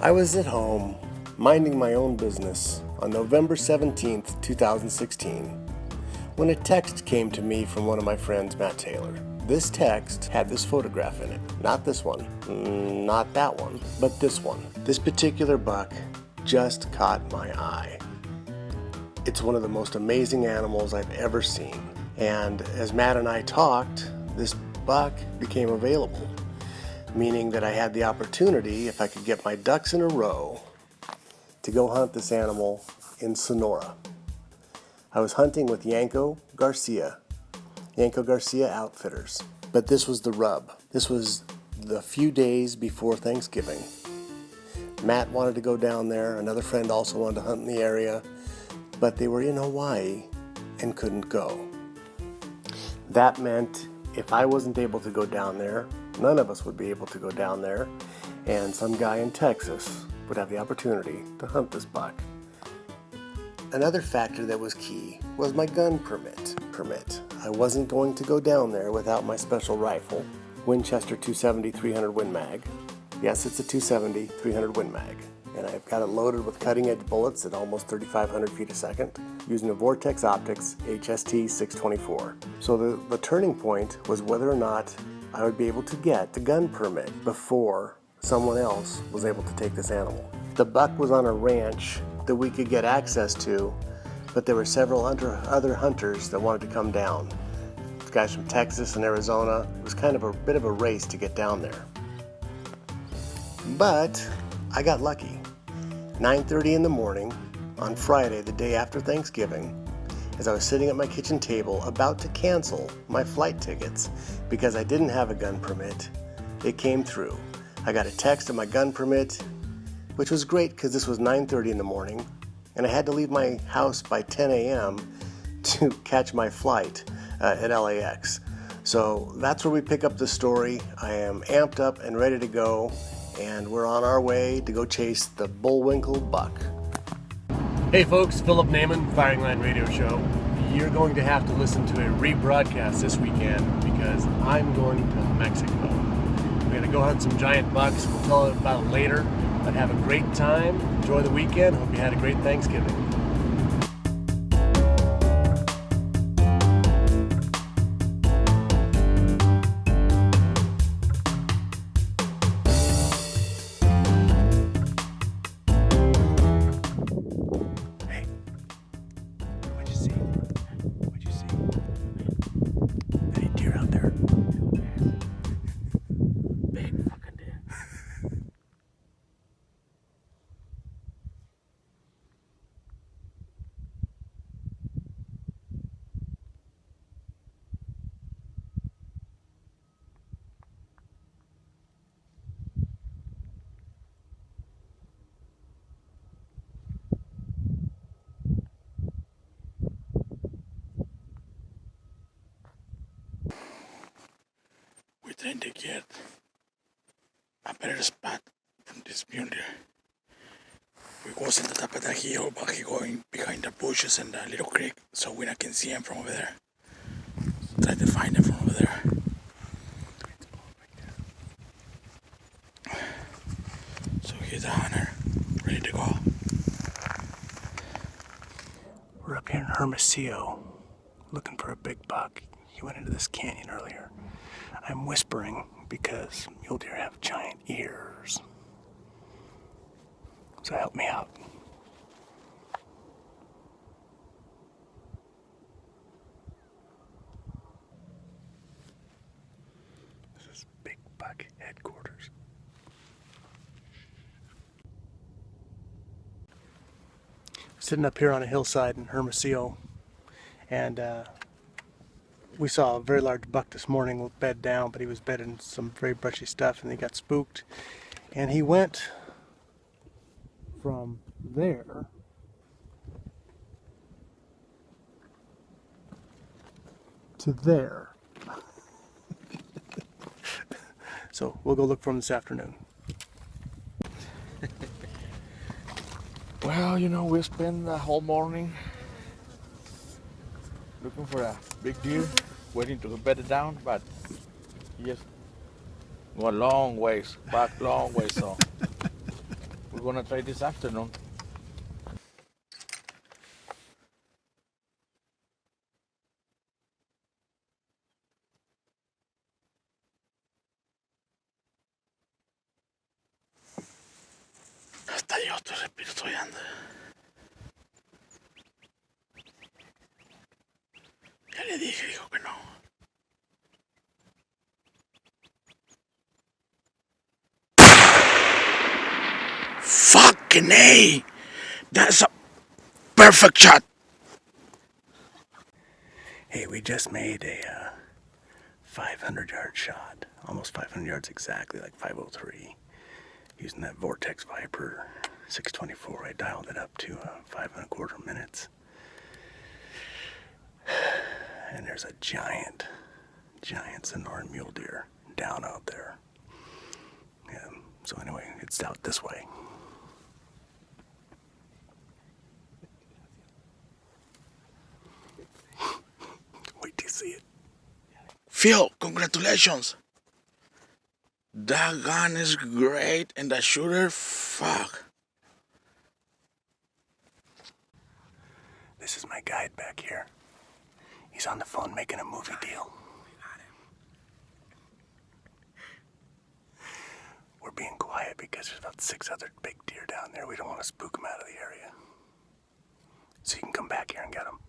I was at home, minding my own business, on November 17th, 2016, when a text came to me from one of my friends, Matt Taylor. This text had this photograph in it. Not this one, not that one, but this one. This particular buck just caught my eye. It's one of the most amazing animals I've ever seen. And as Matt and I talked, this buck became available, meaning that I had the opportunity, if I could get my ducks in a row, to go hunt this animal in Sonora. I was hunting with Yanko Garcia Outfitters. But this was the rub. This was the few days before Thanksgiving. Matt wanted to go down there. Another friend also wanted to hunt in the area, but they were in Hawaii and couldn't go. That meant if I wasn't able to go down there, none of us would be able to go down there, and some guy in Texas would have the opportunity to hunt this buck. Another factor that was key was my gun permit. I wasn't going to go down there without my special rifle, Winchester 270 300 Win Mag. Yes, it's a 270 300 Win Mag, and I've got it loaded with cutting-edge bullets at almost 3,500 feet a second, using a Vortex Optics HST 624. So the turning point was whether or not I would be able to get the gun permit before someone else was able to take this animal. The buck was on a ranch that we could get access to, but there were several other hunters that wanted to come down. Guys from Texas and Arizona. It was kind of a bit of a race to get down there. But I got lucky. 9:30 in the morning on Friday, the day after Thanksgiving, as I was sitting at my kitchen table about to cancel my flight tickets because I didn't have a gun permit, it came through. I got a text of my gun permit, which was great because this was 9:30 in the morning, and I had to leave my house by 10 a.m. to catch my flight at LAX. So that's where we pick up the story. I am amped up and ready to go, and we're on our way to go chase the BullWinkle buck. Hey folks, Philip Naiman, Firing Line Radio Show. You're going to have to listen to a rebroadcast this weekend because I'm going to Mexico. We're going to go hunt some giant bucks. We'll tell you about it later. But have a great time. Enjoy the weekend. Hope you had a great Thanksgiving. Hey, what'd you see? What'd you see? Any deer out there? Big fucking deer. We're trying to get a better spot from this mule deer. We was in the top of the hill, but he going behind the bushes and the little creek, so we not can see him from over there. Try to find him from over there. So here's the hunter, ready to go. We're up here in Hermosillo, looking for a big buck. He went into this canyon earlier. I'm whispering because mule deer have giant ears. So help me out. This is Big Buck headquarters. Sitting up here on a hillside in Hermosillo, and we saw a very large buck this morning bed down, but he was bedded in some very brushy stuff, and he got spooked. And he went from there to there. So we'll go look for him this afternoon. Well, you know, we spent the whole morning looking for a big deer, waiting to bed it down, but he just go a long ways, back long ways, so we We're gonna try this afternoon. Hasta yo estoy respirando. Ya le dije, dijo que no. Fucking A! That's a perfect shot! Hey, we just made a 500-yard shot. Almost 500 yards exactly, like 503. Using that Vortex Viper 624, I dialed it up to 5.25 minutes. And there's a giant Sonoran Mule deer down out there. Yeah, so anyway, it's out this way. Wait till you see it. Phil, congratulations! That gun is great, and the shooter, fuck. This is my guide back here. He's on the phone making a movie deal. We're being quiet because there's about 6 other big deer down there. We don't want to spook them out of the area. So you can come back here and get them.